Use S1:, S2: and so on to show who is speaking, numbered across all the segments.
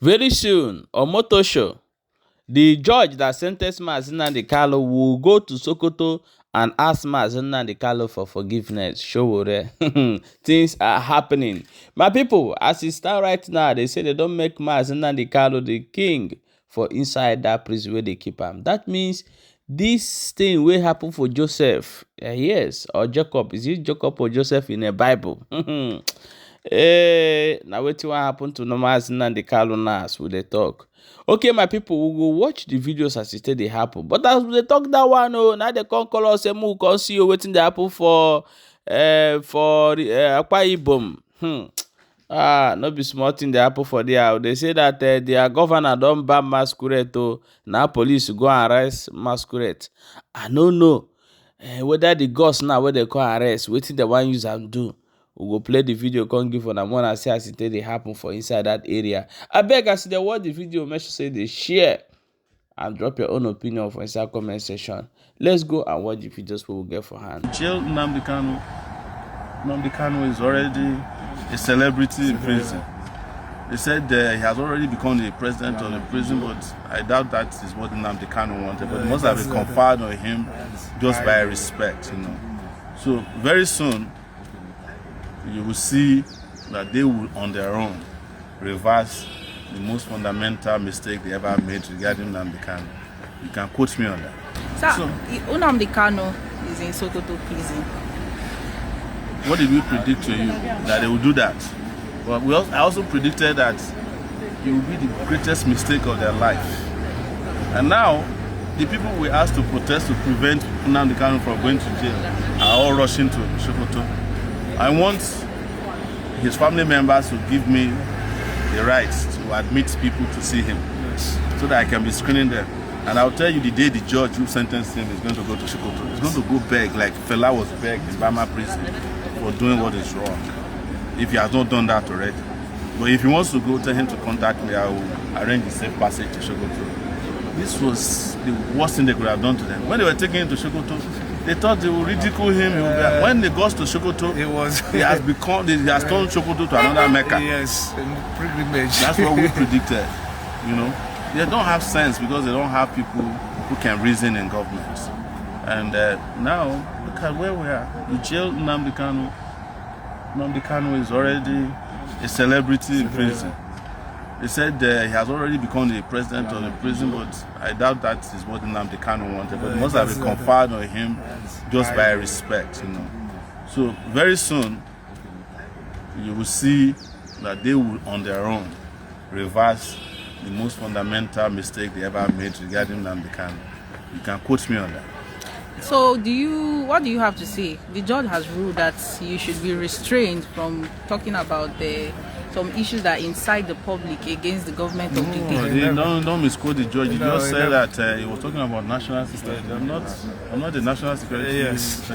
S1: Very soon, Omotosho, the judge that sentenced Mazi Nnamdi Kanu, will go to Sokoto and ask Mazi Nnamdi Kanu for forgiveness. Sowore. Things are happening. My people, as it stands right now, they say they don't make Mazi Nnamdi Kanu the king for inside that prison where they keep him. That means this thing will happen for Joseph. Yes, or Jacob. Is it Jacob or Joseph in the Bible? Now wetin wan happen to Mazi Nnamdi Kanu now as we dey talk. Okay, my people, we go watch the videos as it dey happen. But as we dey talk that one, now they come call us say make we come see wetin dey happen for Akwa Ibom. No be small thing dey happen for there. They say that their governor don ban masquerade o. Now police go arrest masquerade. I no know whether the gods now wey they come arrest wetin they wan use am do. We go play the video, come give on one and see as it dey happen for inside that area. Abeg, as they watch the video, make sure say they share and drop your own opinion for inside comment section. Let's go and watch the videos we will get for hand.
S2: Jail Nnamdi Kanu. Nnamdi Kanu is already a celebrity in prison. They said he has already become the president of the prison, but I doubt that is what Nnamdi Kanu wanted. But it must have been conferred on him just by respect, So very soon, you will see that they will, on their own, reverse the most fundamental mistake they ever made regarding Nnamdi Kanu. You can quote me on that.
S3: So Nnamdi Kanu is in Sokoto prison.
S2: What did we predict to you? That they will do that. Well, I also predicted that it will be the greatest mistake of their life. And now, the people we asked to protest to prevent Nnamdi Kanu from going to jail are all rushing to Sokoto. I want his family members to give me the right to admit people to see him, so that I can be screening them. And I'll tell you the day the judge who sentenced him is going to go to Sokoto. He's going to go beg, like Fela was begged in Bama prison for doing what is wrong, if he has not done that already. But if he wants to go, tell him to contact me. I will arrange the safe passage to Sokoto. This was the worst thing they could have done to them. When they were taking him to Sokoto, they thought they would ridicule him. When they got to Sokoto, he has turned Sokoto to another Mecca.
S4: Yes, pilgrimage.
S2: That's what we predicted. They don't have sense because they don't have people who can reason in government. And now, look at where we are. You jailed Nnamdi Kanu. Nnamdi Kanu is already a celebrity in prison. They said he has already become the president of the prison, but I doubt that is what Nnamdi Kanu wanted. But it must have been conferred on him just by respect, So very soon, you will see that they will, on their own, reverse the most fundamental mistake they ever made regarding Nnamdi Kanu. You can quote me on that.
S3: So what do you have to say? The judge has ruled that you should be restrained from talking about some issues that incite the public against the government of the day.
S2: Don't misquote the judge. He just said that he was talking about national security. I'm not the national security.
S4: Yes.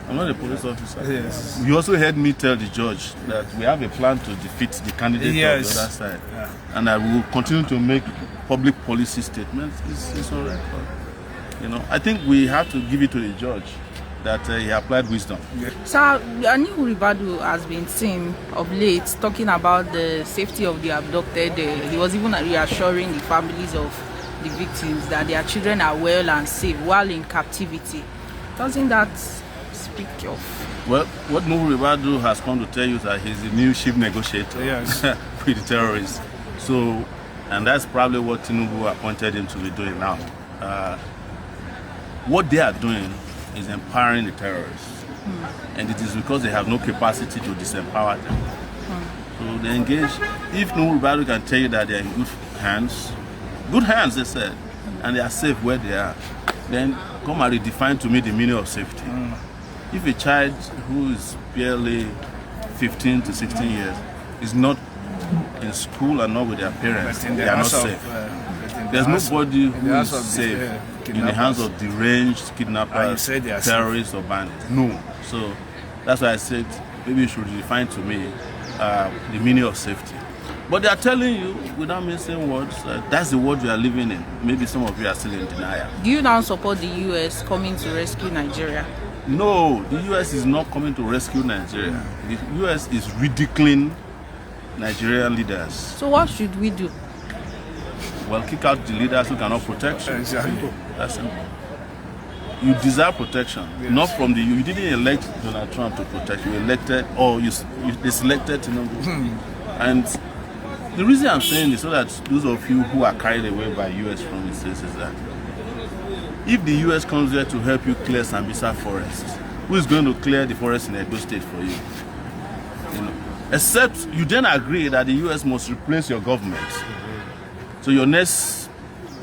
S2: I'm not a police officer.
S4: Yes.
S2: You also heard me tell the judge that we have a plan to defeat the candidate on the other side. Yeah. And I will continue to make public policy statements. It's all right. I think we have to give it to the judge that he applied wisdom.
S3: So, Nnamdi Kanu has been seen of late talking about the safety of the abducted. He was even reassuring the families of the victims that their children are well and safe while in captivity. Doesn't that speak of?
S2: Well, what Nnamdi Kanu has come to tell you is that he's the new chief negotiator with the terrorists. So, and that's probably what Tinubu appointed him to be doing now. What they are doing is empowering the terrorists. And it is because they have no capacity to disempower them. So they engage. If Nnamdi Kanu can tell you that they are in good hands they said, and they are safe where they are, then come and redefine to me the meaning of safety. If a child who is barely 15 to 16 years is not in school and not with their parents, they are not safe. There's nobody who is safe in the hands of deranged kidnappers, terrorists, or bandits. No. So that's why I said maybe you should define to me the meaning of safety. But they are telling you, without missing words, that's the world we are living in. Maybe some of you are still in denial.
S3: Do you now support the U.S. coming to rescue Nigeria?
S2: No, the U.S. is not coming to rescue Nigeria. The U.S. is ridiculing Nigerian leaders.
S3: So what should we do?
S2: Well, kick out the leaders who cannot protect you.
S4: Exactly.
S2: That's simple. You deserve protection, not from the you didn't elect Donald Trump to protect you. Elected or they selected Nnamdi. And the reason I'm saying this so that those of you who are carried away by U.S. promises is that if the U.S. comes there to help you clear Sambisa forest, who is going to clear the forest in Edo State for you? You know, except you then agree that the U.S. must replace your government. So your next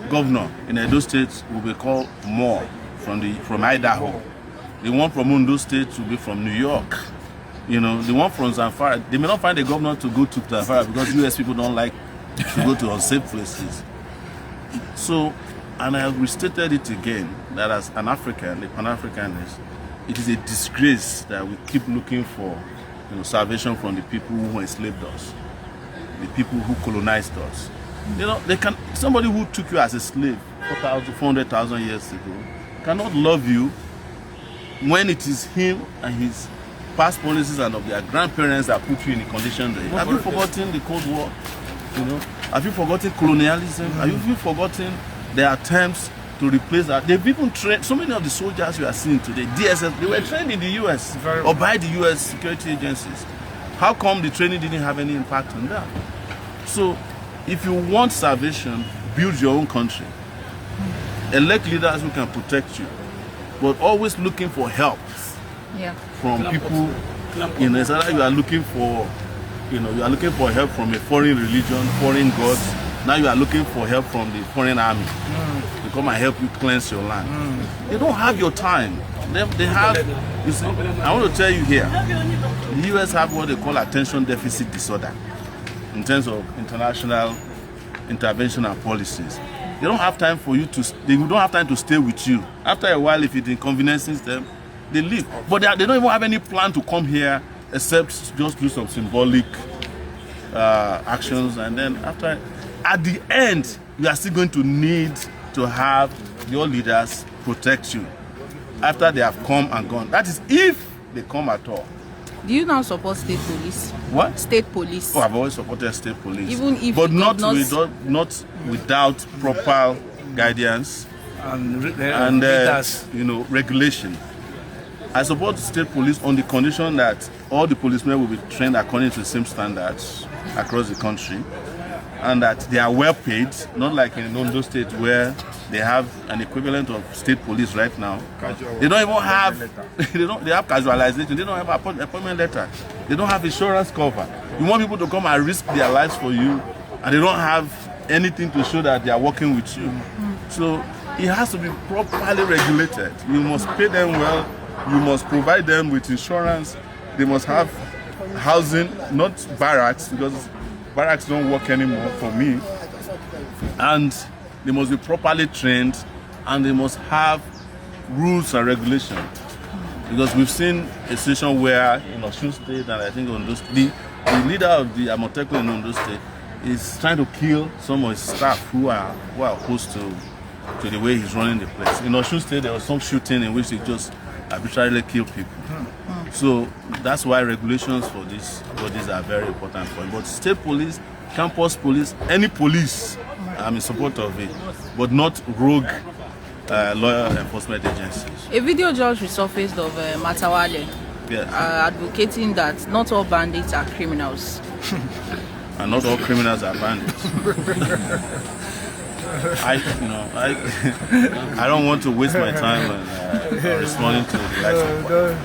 S2: governor in Edo State will be called Moore from Idaho. The one from Ondo State will be from New York. You know, the one from Zamfara, they may not find a governor to go to Zamfara because U.S. people don't like to go to unsafe places. So, and I have restated it again, that as an African, a Pan-Africanist, it is a disgrace that we keep looking for, you know, salvation from the people who enslaved us, the people who colonized us. You know, somebody who took you as a slave 400,000 years ago cannot love you when it is him and his past policies and of their grandparents that put you in the condition there. Have you forgotten the Cold War? You know, have you forgotten colonialism? Have you forgotten their attempts to replace that? They've even trained so many of the soldiers you are seeing today. DSS, they were trained in the US or by the US security agencies. How come the training didn't have any impact on them? So, if you want salvation, build your own country. Elect leaders who can protect you, but always looking for help from people. You know, it's like you are looking for, you know, you are looking for help from a foreign religion, foreign gods. Now you are looking for help from the foreign army to come and help you cleanse your land. They don't have your time. They have. You see, I want to tell you here, the U.S. have what they call attention deficit disorder in terms of international intervention and policies. They don't have time for you to. They don't have time to stay with you. After a while, if it inconveniences them, they leave. But they don't even have any plan to come here except just do some symbolic actions, and then after, at the end, you are still going to need to have your leaders protect you after they have come and gone. That is if they come at all.
S3: Do you now support state police?
S2: What?
S3: State police.
S2: Oh, I've always supported state police.
S3: Even if
S2: but not without proper guidance and you know, regulation. I support state police on the condition that all the policemen will be trained according to the same standards across the country, and that they are well paid, not like in Ondo State where they have an equivalent of state police right now. They don't even have, they have casualization, they don't have appointment letter, they don't have insurance cover. You want people to come and risk their lives for you, and they don't have anything to show that they are working with you. So it has to be properly regulated. You must pay them well, you must provide them with insurance, they must have housing, not barracks, because barracks don't work anymore for me. And they must be properly trained, and they must have rules and regulations. Because we've seen a situation where in Osun State, and I think Ondo State, the leader of the Amotekun in Ondo State is trying to kill some of his staff who are opposed to the way he's running the place. In Osun State, there was some shooting in which they just arbitrarily kill people. So that's why regulations for this are very important for him. But state police, campus police, any police, I'm in support of it, but not rogue law enforcement agencies.
S3: A video just resurfaced of Matawale advocating that not all bandits are criminals.
S2: And not all criminals are bandits. I don't want to waste my time responding to the likes of what.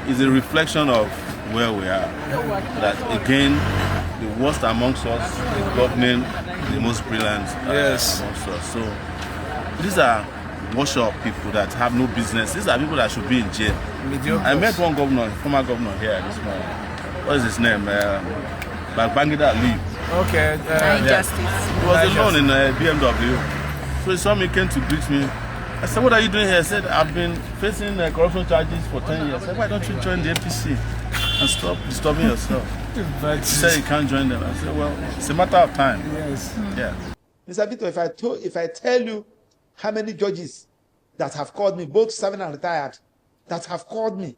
S2: It's a reflection of where we are. That again, the worst amongst us is governing the most brilliant amongst us. So these are washed-up people that have no business. These are people that should be in jail. I met one governor, former governor here this morning. What is his name? Babangida Ali.
S3: Okay. Justice.
S2: He was alone in a BMW. So he saw me, came to greet me. I said, "What are you doing here?" I said, "I've been facing corruption charges for 10 years. I said, "Why don't you join the APC and stop disturbing yourself?" He said you can't join them. I said, "Well, it's a matter of time."
S5: Yes.
S2: Yeah.
S5: Mr. Bito, if I tell you how many judges that have called me, both serving and retired, that have called me,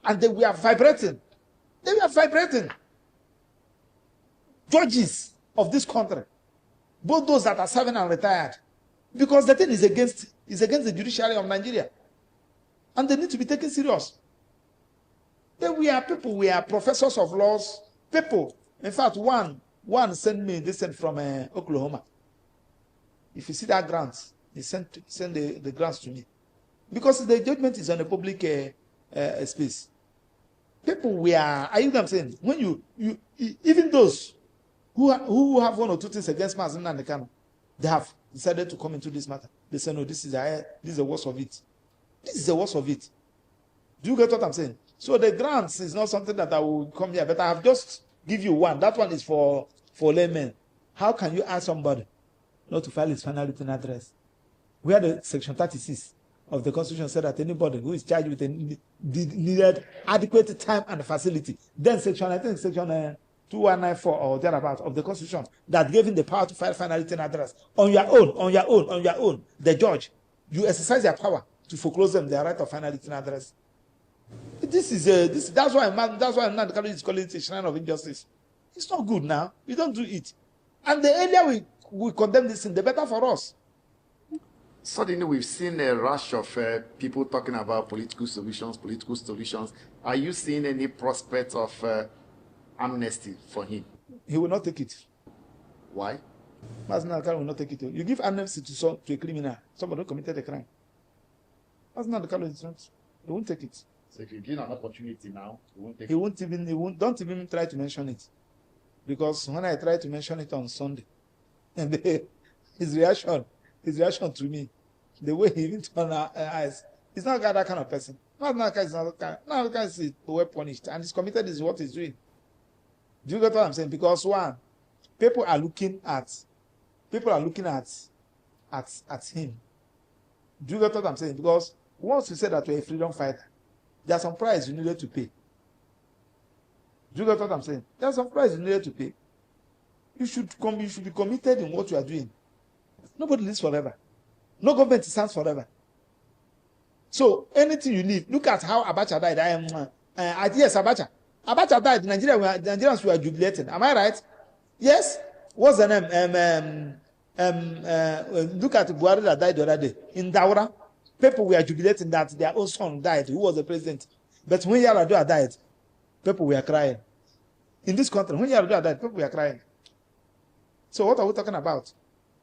S5: and we are vibrating. They were vibrating. judges of this country, both those that are serving and retired, because the thing is against the judiciary of Nigeria, and they need to be taken serious. Then we are people, we are professors of laws, people. In fact, one sent me, they sent from Oklahoma. If you see that grant, they send the grants to me, because the judgment is on a public space. People, we are you know what I'm saying? When you even those who have one or two things against Mazi Nnamdi Kanu, they have decided to come into this matter. They say, no, this is the worst of it. This is the worst of it. Do you get what I'm saying? So the grants is not something that I will come here, but I have just give you one. That one is for laymen. How can you ask somebody not to file his final written address, where the section 36 of the Constitution said that anybody who is charged with needed adequate time and facility, then section, I think section 2194 or thereabout of the Constitution, that gave him the power to file final written address on your own. The judge, you exercise your power to foreclose them their right of final written address. That's why Nnamdi Kanu is calling it a shrine of injustice. It's not good now. We don't do it. And the earlier we condemn this thing, the better for us.
S6: Suddenly, we've seen a rush of people talking about political solutions. Are you seeing any prospect of amnesty for him?
S5: He will not take it.
S6: Why?
S5: Mazi Nnamdi Kanu will not take it. You give amnesty to a criminal, somebody who committed a crime. Mazi Nnamdi Kanu is not. He won't take it.
S6: So if you give an opportunity now, he won't take
S5: it. Don't even try to mention it. Because when I tried to mention it on Sunday, and his reaction to me, the way he even turned our eyes, he's not that kind of person. Mazi Nnamdi Kanu is not that kind. Nnamdi Kanu is well punished, and he's committed is what he's doing. Do you get what I'm saying? Because one, people are looking at him. Do you get what I'm saying? Because once you say that you're a freedom fighter, there's some price you needed to pay. Do you get what I'm saying? There's some price you needed to pay. You should be committed in what you are doing. Nobody lives forever. No government stands forever. So anything you need, look at how Abacha died. Yes, Abacha died. Nigerians were jubilating. Am I right? Yes. What's the name? Look at Buhari that died the other day in Daura. People were jubilating that their own son died, who was the president. But when Yaradua died, people were crying. In this country, when Yaradua died, people were crying. So what are we talking about?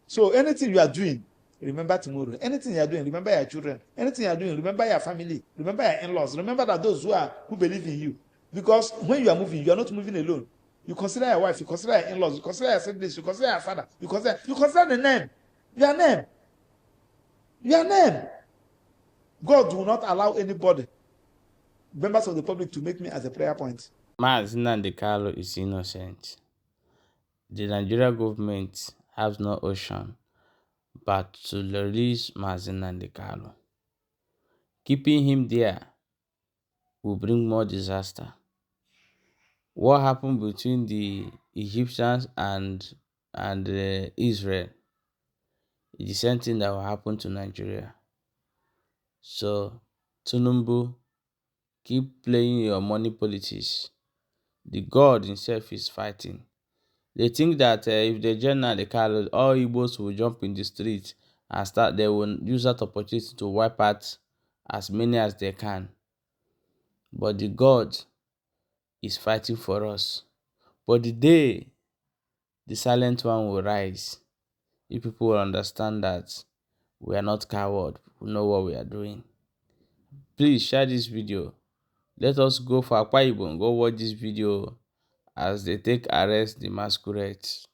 S5: So anything you are doing, remember tomorrow. Anything you are doing, remember your children. Anything you are doing, remember your family. Remember your in-laws. Remember that those who believe in you. Because when you are moving, you are not moving alone. You consider your wife, you consider your in-laws, you consider your siblings, you consider your father, you consider the name. Your name. God will not allow anybody, members of the public, to make me as a prayer point.
S1: Mazi Nnamdi Kanu is innocent. The Nigerian government has no option but to release Mazi Nnamdi Kanu. Keeping him there will bring more disaster. What happened between the Egyptians and Israel is the same thing that will happen to Nigeria. So, Tinubu, keep playing your money politics. The God himself is fighting. They think that if they join Nnamdi Kanu, all Igbos will jump in the street and they will use that opportunity to wipe out as many as they can. But the God is fighting for us. But the day the silent one will rise, if people will understand that we are not cowards, we know what we are doing. Please share this video. Let us go for Akwa Ibom, go watch this video as they take arrest the masquerades.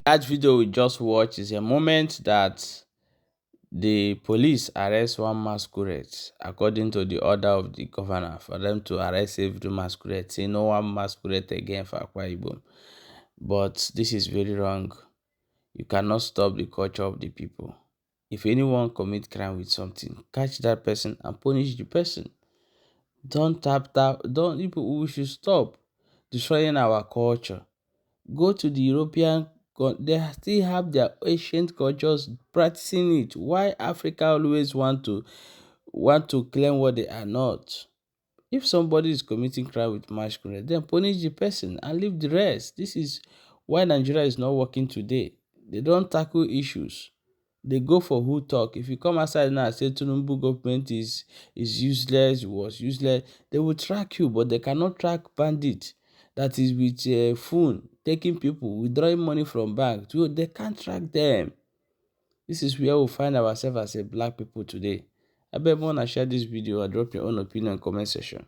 S1: That video we just watched is a moment that the police arrest one masquerade according to the order of the governor for them to arrest every masquerade. Say no one masquerade again for Akwa Ibom. But this is very wrong. You cannot stop the culture of the people. If anyone commit crime with something, catch that person and punish the person. Don't don't people, we should stop destroying our culture. Go to the European, they still have their ancient cultures practicing it. Why Africa always want to claim what they are not? If somebody is committing crime with masquerade, then punish the person and leave the rest. This is why Nigeria is not working today. They don't tackle issues. They go for who talk. If you come outside now and say Tinubu government is useless, was useless, they will track you, but they cannot track bandits. That is with a phone, taking people, withdrawing money from bank. They can't track them. This is where we find ourselves as a black people today. I bet want to share this video and drop your own opinion in the comment section.